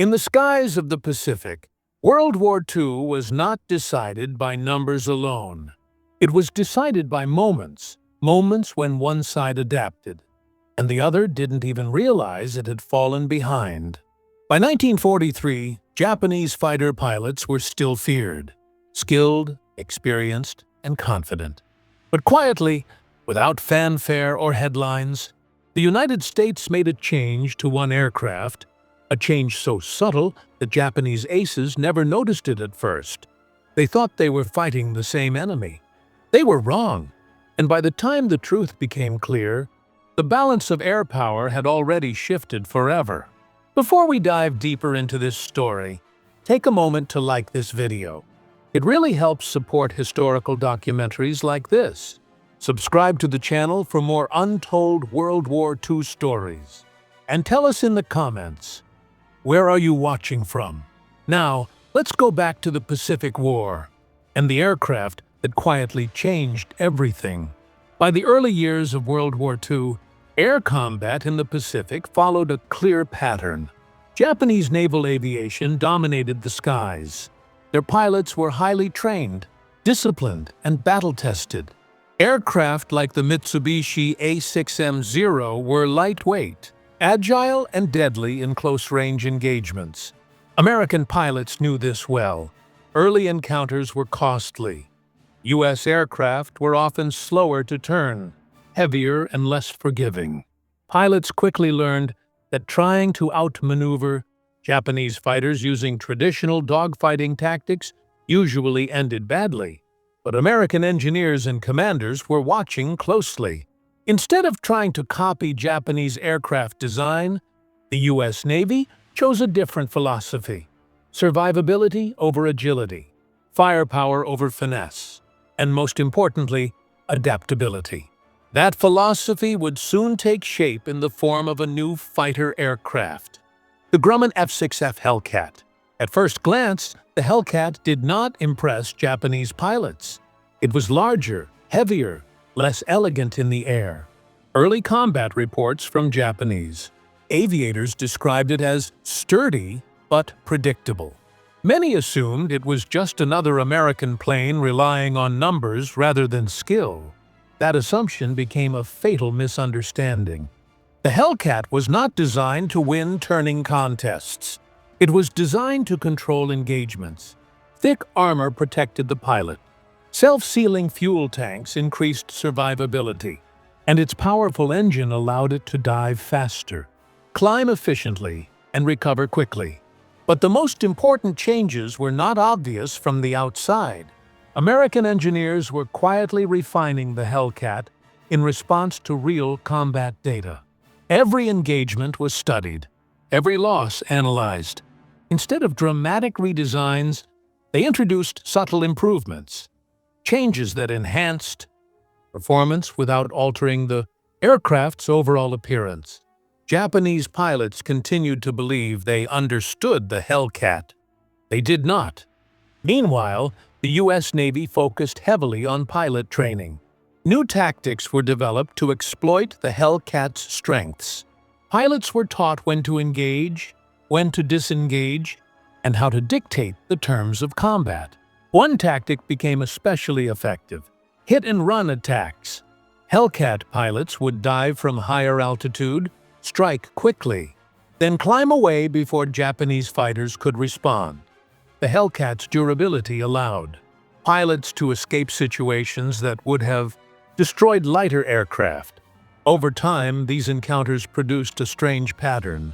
In the skies of the Pacific, World War II was not decided by numbers alone. It was decided by moments when one side adapted, and the other didn't even realize it had fallen behind. By 1943, Japanese fighter pilots were still feared, skilled, experienced, and confident. But quietly, without fanfare or headlines, the United States made a change to one aircraft, a change so subtle that Japanese aces never noticed it at first. They thought they were fighting the same enemy. They were wrong, and by the time the truth became clear, the balance of air power had already shifted forever. Before we dive deeper into this story, take a moment to like this video. It really helps support historical documentaries like this. Subscribe to the channel for more untold World War II stories. And tell us in the comments, where are you watching from? Now, let's go back to the Pacific War and the aircraft that quietly changed everything. By the early years of World War II, air combat in the Pacific followed a clear pattern. Japanese naval aviation dominated the skies. Their pilots were highly trained, disciplined, and battle-tested. Aircraft like the Mitsubishi A6M0 were lightweight, agile, and deadly in close-range engagements. American pilots knew this well. Early encounters were costly. U.S. aircraft were often slower to turn, heavier and less forgiving. Pilots quickly learned that trying to outmaneuver Japanese fighters using traditional dogfighting tactics usually ended badly. But American engineers and commanders were watching closely. Instead of trying to copy Japanese aircraft design, the U.S. Navy chose a different philosophy: survivability over agility, firepower over finesse, and most importantly, adaptability. That philosophy would soon take shape in the form of a new fighter aircraft, the Grumman F-6F Hellcat. At first glance, the Hellcat did not impress Japanese pilots. It was larger, heavier, less elegant in the air. Early combat reports from Japanese aviators described it as sturdy but predictable. Many assumed it was just another American plane relying on numbers rather than skill. That assumption became a fatal misunderstanding. The Hellcat was not designed to win turning contests. It was designed to control engagements. Thick armor protected the pilot. Self-sealing fuel tanks increased survivability, and its powerful engine allowed it to dive faster, climb efficiently, and recover quickly. But the most important changes were not obvious from the outside. American engineers were quietly refining the Hellcat in response to real combat data. Every engagement was studied, every loss analyzed. Instead of dramatic redesigns, they introduced subtle improvements, changes that enhanced performance without altering the aircraft's overall appearance. Japanese pilots continued to believe they understood the Hellcat. They did not. Meanwhile, the U.S. Navy focused heavily on pilot training. New tactics were developed to exploit the Hellcat's strengths. Pilots were taught when to engage, when to disengage, and how to dictate the terms of combat. One tactic became especially effective: hit-and-run attacks. Hellcat pilots would dive from higher altitude, strike quickly, then climb away before Japanese fighters could respond. The Hellcat's durability allowed pilots to escape situations that would have destroyed lighter aircraft. Over time, these encounters produced a strange pattern.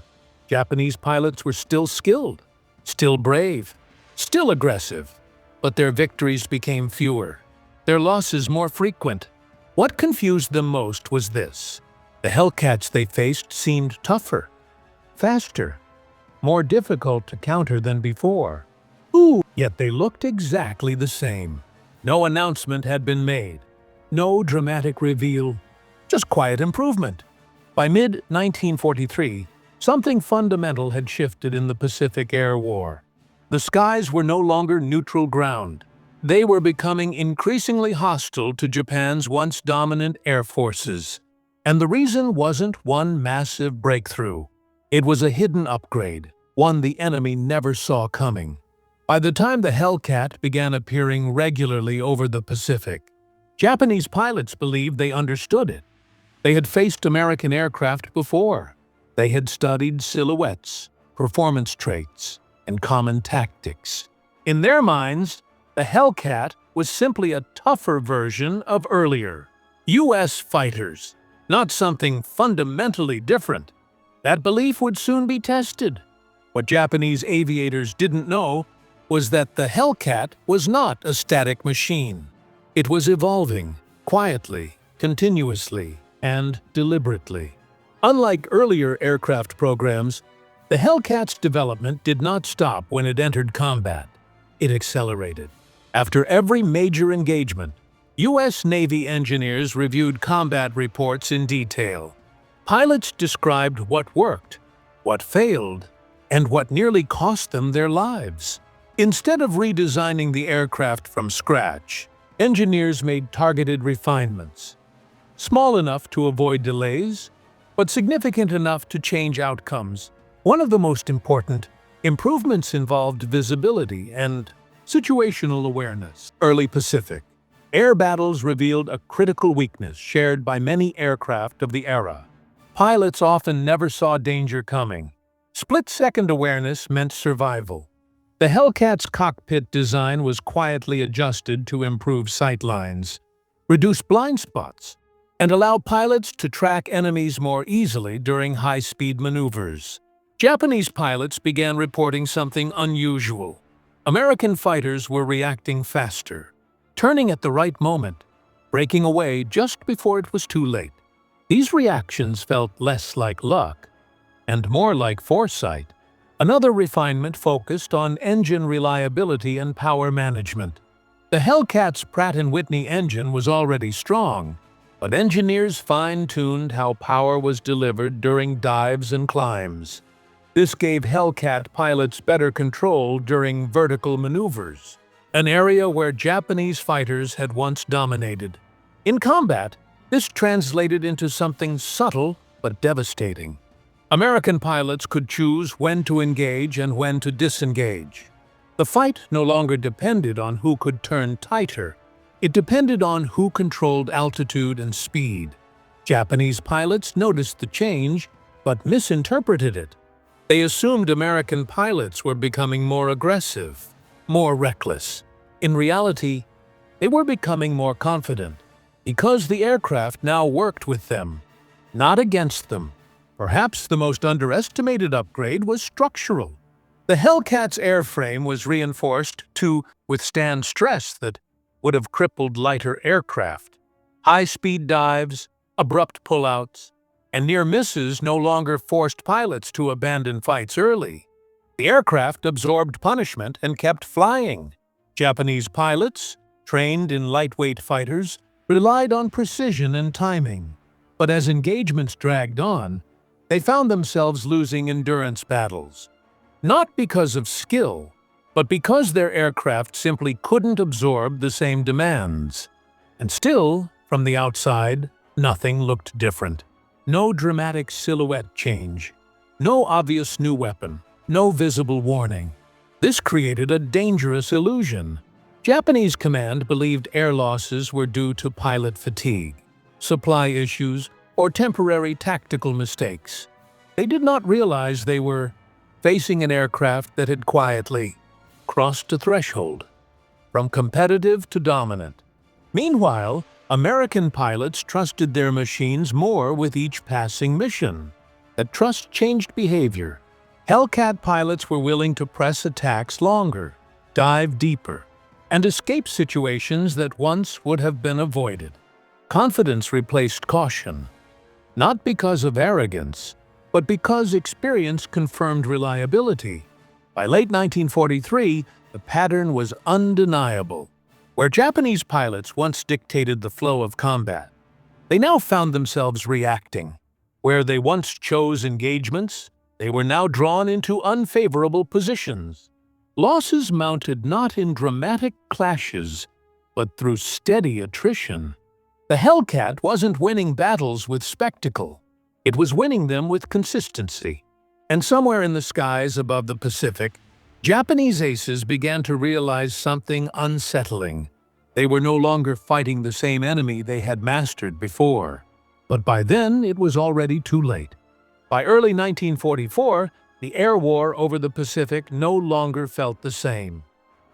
Japanese pilots were still skilled, still brave, still aggressive, but their victories became fewer, their losses more frequent. What confused them most was this: the Hellcats they faced seemed tougher, faster, more difficult to counter than before. Yet they looked exactly the same. No announcement had been made, no dramatic reveal, just quiet improvement. By mid-1943, something fundamental had shifted in the Pacific Air War. The skies were no longer neutral ground. They were becoming increasingly hostile to Japan's once dominant air forces. And the reason wasn't one massive breakthrough. It was a hidden upgrade. one the enemy never saw coming. By the time the Hellcat began appearing regularly over the Pacific, Japanese pilots believed they understood it. They had faced American aircraft before. They had studied silhouettes, performance traits, and common tactics. In their minds, the Hellcat was simply a tougher version of earlier U.S. fighters, not something fundamentally different. That belief would soon be tested. What Japanese aviators didn't know was that the Hellcat was not a static machine. It was evolving, quietly, continuously, and deliberately. Unlike earlier aircraft programs, the Hellcat's development did not stop when it entered combat. It accelerated. After every major engagement, U.S. Navy engineers reviewed combat reports in detail. Pilots described what worked, what failed, and what nearly cost them their lives. Instead of redesigning the aircraft from scratch, engineers made targeted refinements, small enough to avoid delays, but significant enough to change outcomes. One of the most important improvements involved visibility and situational awareness. Early Pacific air battles revealed a critical weakness shared by many aircraft of the era. Pilots often never saw danger coming. Split-second awareness meant survival. The Hellcat's cockpit design was quietly adjusted to improve sightlines, reduce blind spots, and allow pilots to track enemies more easily during high-speed maneuvers. Japanese pilots began reporting something unusual. American fighters were reacting faster, turning at the right moment, breaking away just before it was too late. These reactions felt less like luck and more like foresight. Another refinement focused on engine reliability and power management. The Hellcat's Pratt & Whitney engine was already strong, but engineers fine-tuned how power was delivered during dives and climbs. This gave Hellcat pilots better control during vertical maneuvers, an area where Japanese fighters had once dominated. In combat, this translated into something subtle but devastating. American pilots could choose when to engage and when to disengage. The fight no longer depended on who could turn tighter. It depended on who controlled altitude and speed. Japanese pilots noticed the change, but misinterpreted it. They assumed American pilots were becoming more aggressive, more reckless. In reality, they were becoming more confident, because the aircraft now worked with them, not against them. Perhaps the most underestimated upgrade was structural. The Hellcat's airframe was reinforced to withstand stress that would have crippled lighter aircraft. High-speed dives, abrupt pullouts, and near misses no longer forced pilots to abandon fights early. The aircraft absorbed punishment and kept flying. Japanese pilots, trained in lightweight fighters, relied on precision and timing. But as engagements dragged on, they found themselves losing endurance battles. Not because of skill, but because their aircraft simply couldn't absorb the same demands. And still, from the outside, nothing looked different. No dramatic silhouette change, no obvious new weapon, no visible warning. This created a dangerous illusion. Japanese command believed air losses were due to pilot fatigue, supply issues, or temporary tactical mistakes. They did not realize they were facing an aircraft that had quietly crossed a threshold, from competitive to dominant. Meanwhile, American pilots trusted their machines more with each passing mission. That trust changed behavior. Hellcat pilots were willing to press attacks longer, dive deeper, and escape situations that once would have been avoided. Confidence replaced caution, not because of arrogance, but because experience confirmed reliability. By late 1943, the pattern was undeniable. Where Japanese pilots once dictated the flow of combat, they now found themselves reacting. Where they once chose engagements, they were now drawn into unfavorable positions. Losses mounted not in dramatic clashes, but through steady attrition. The Hellcat wasn't winning battles with spectacle. It was winning them with consistency. And somewhere in the skies above the Pacific, Japanese aces began to realize something unsettling. They were no longer fighting the same enemy they had mastered before. But by then, it was already too late. By early 1944, the air war over the Pacific no longer felt the same.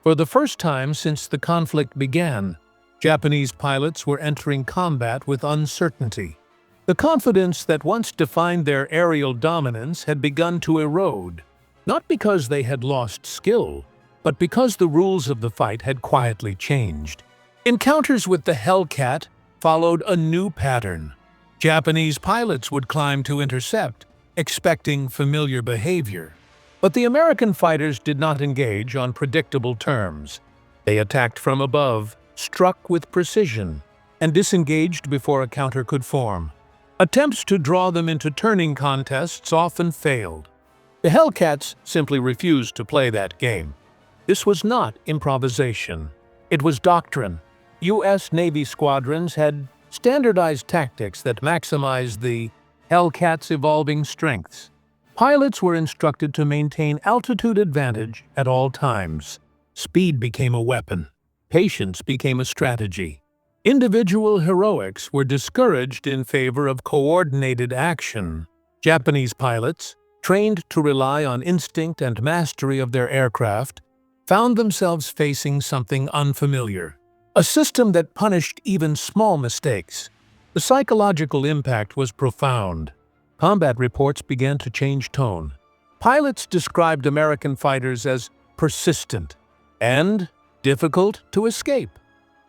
For the first time since the conflict began, Japanese pilots were entering combat with uncertainty. The confidence that once defined their aerial dominance had begun to erode, not because they had lost skill, but because the rules of the fight had quietly changed. Encounters with the Hellcat followed a new pattern. Japanese pilots would climb to intercept, expecting familiar behavior. But the American fighters did not engage on predictable terms. They attacked from above, struck with precision, and disengaged before a counter could form. Attempts to draw them into turning contests often failed. The Hellcats simply refused to play that game. This was not improvisation. It was doctrine. U.S. Navy squadrons had standardized tactics that maximized the Hellcat's evolving strengths. Pilots were instructed to maintain altitude advantage at all times. Speed became a weapon. Patience became a strategy. Individual heroics were discouraged in favor of coordinated action. Japanese pilots, trained to rely on instinct and mastery of their aircraft, found themselves facing something unfamiliar. A system that punished even small mistakes. The psychological impact was profound. Combat reports began to change tone. Pilots described American fighters as persistent and difficult to escape.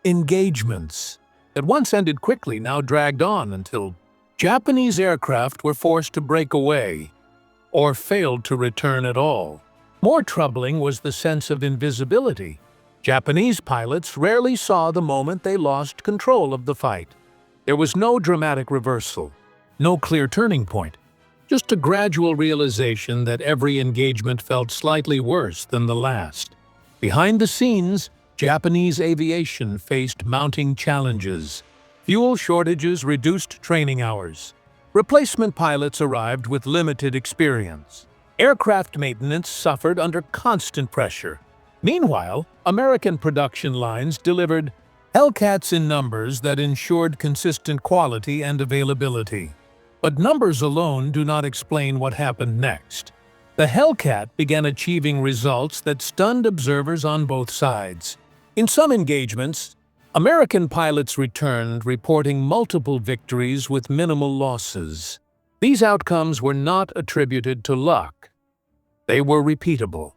Engagements that once ended quickly now dragged on until Japanese aircraft were forced to break away or failed to return at all. More troubling was the sense of invisibility. Japanese pilots rarely saw the moment they lost control of the fight. There was no dramatic reversal, no clear turning point, just a gradual realization that every engagement felt slightly worse than the last. Behind the scenes, Japanese aviation faced mounting challenges. Fuel shortages reduced training hours. Replacement pilots arrived with limited experience. Aircraft maintenance suffered under constant pressure. Meanwhile, American production lines delivered Hellcats in numbers that ensured consistent quality and availability. But numbers alone do not explain what happened next. The Hellcat began achieving results that stunned observers on both sides. In some engagements, American pilots returned reporting multiple victories with minimal losses. These outcomes were not attributed to luck. They were repeatable.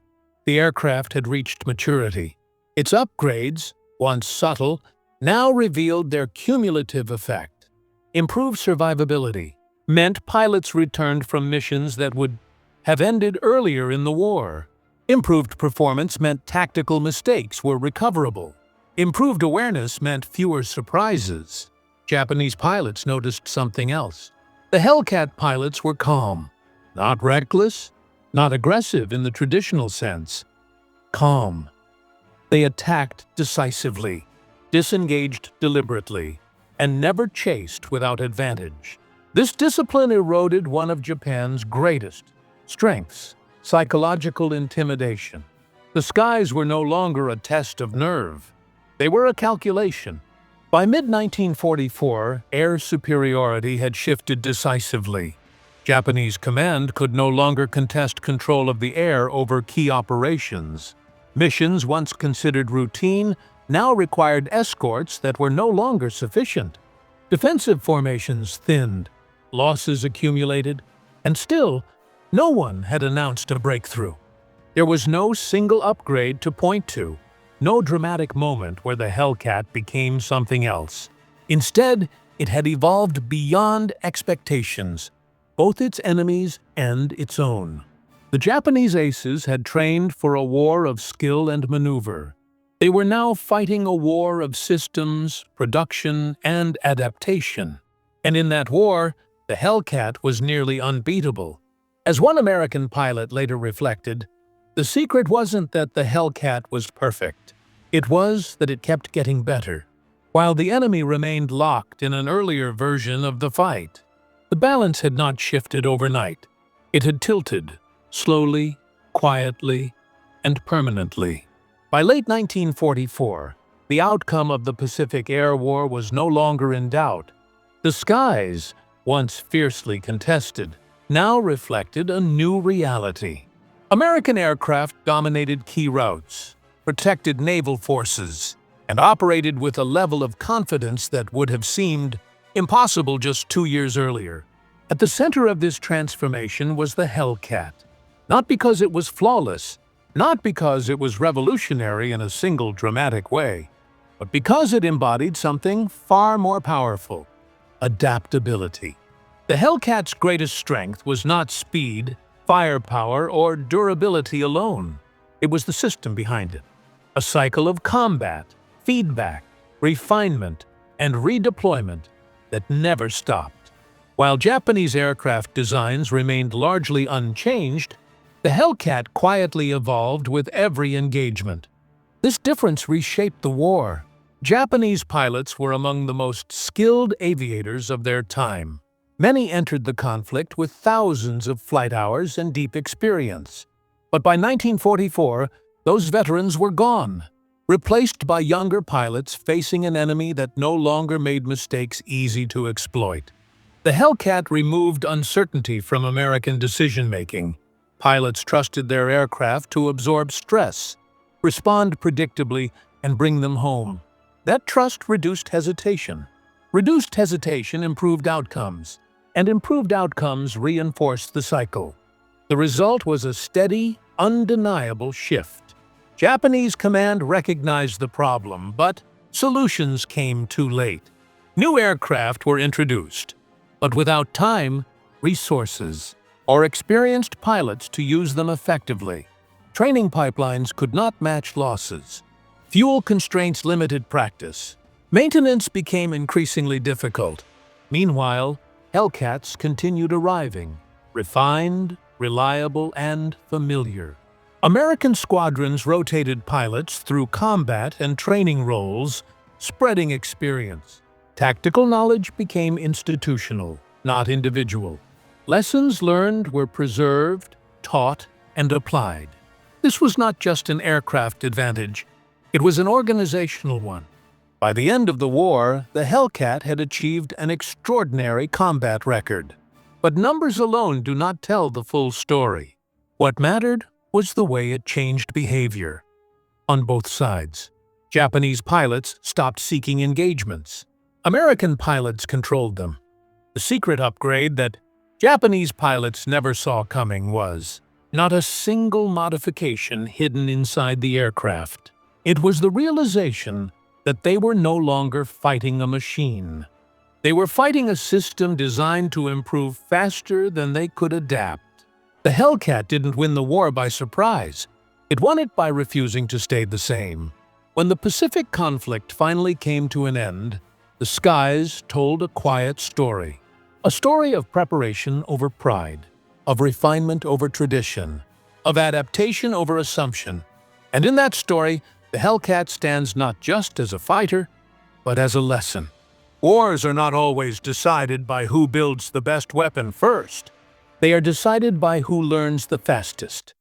The aircraft had reached maturity. Its upgrades, once subtle, now revealed their cumulative effect. Improved survivability meant pilots returned from missions that would have ended earlier in the war. Improved performance meant tactical mistakes were recoverable. Improved awareness meant fewer surprises. Japanese pilots noticed something else. The Hellcat pilots were calm, not reckless, not aggressive in the traditional sense. Calm. They attacked decisively, disengaged deliberately, and never chased without advantage. This discipline eroded one of Japan's greatest strengths: psychological intimidation. The skies were no longer a test of nerve. They were a calculation. By mid-1944, air superiority had shifted decisively. Japanese command could no longer contest control of the air over key operations. Missions once considered routine now required escorts that were no longer sufficient. Defensive formations thinned, losses accumulated, and still, no one had announced a breakthrough. There was no single upgrade to point to, no dramatic moment where the Hellcat became something else. Instead, it had evolved beyond expectations, both its enemies and its own. The Japanese aces had trained for a war of skill and maneuver. They were now fighting a war of systems, production, and adaptation. And in that war, the Hellcat was nearly unbeatable. As one American pilot later reflected, the secret wasn't that the Hellcat was perfect. It was that it kept getting better, while the enemy remained locked in an earlier version of the fight. The balance had not shifted overnight. It had tilted, slowly, quietly, and permanently. By late 1944, the outcome of the Pacific Air War was no longer in doubt. The skies, once fiercely contested, now reflected a new reality. American aircraft dominated key routes, protected naval forces, and operated with a level of confidence that would have seemed impossible just 2 years earlier. At the center of this transformation was the Hellcat. Not because it was flawless, not because it was revolutionary in a single dramatic way, but because it embodied something far more powerful: adaptability. The Hellcat's greatest strength was not speed, firepower, or durability alone. It was the system behind it. A cycle of combat, feedback, refinement, and redeployment that never stopped. While Japanese aircraft designs remained largely unchanged, the Hellcat quietly evolved with every engagement. This difference reshaped the war. Japanese pilots were among the most skilled aviators of their time. Many entered the conflict with thousands of flight hours and deep experience. But by 1944, those veterans were gone, replaced by younger pilots facing an enemy that no longer made mistakes easy to exploit. The Hellcat removed uncertainty from American decision-making. Pilots trusted their aircraft to absorb stress, respond predictably, and bring them home. That trust reduced hesitation. Reduced hesitation improved outcomes, and improved outcomes reinforced the cycle. The result was a steady, undeniable shift. Japanese command recognized the problem, but solutions came too late. New aircraft were introduced, but without time, resources, or experienced pilots to use them effectively. Training pipelines could not match losses. Fuel constraints limited practice. Maintenance became increasingly difficult. Meanwhile, Hellcats continued arriving, refined, reliable, and familiar. American squadrons rotated pilots through combat and training roles, spreading experience. Tactical knowledge became institutional, not individual. Lessons learned were preserved, taught, and applied. This was not just an aircraft advantage, it was an organizational one. By the end of the war, the Hellcat had achieved an extraordinary combat record. But numbers alone do not tell the full story. What mattered was the way it changed behavior. On both sides, Japanese pilots stopped seeking engagements. American pilots controlled them. The secret upgrade that Japanese pilots never saw coming was not a single modification hidden inside the aircraft. It was the realization that they were no longer fighting a machine. They were fighting a system designed to improve faster than they could adapt. The Hellcat didn't win the war by surprise. It won it by refusing to stay the same. When the Pacific conflict finally came to an end, the skies told a quiet story. A story of preparation over pride, of refinement over tradition, of adaptation over assumption. And in that story, the Hellcat stands not just as a fighter, but as a lesson. Wars are not always decided by who builds the best weapon first. They are decided by who learns the fastest.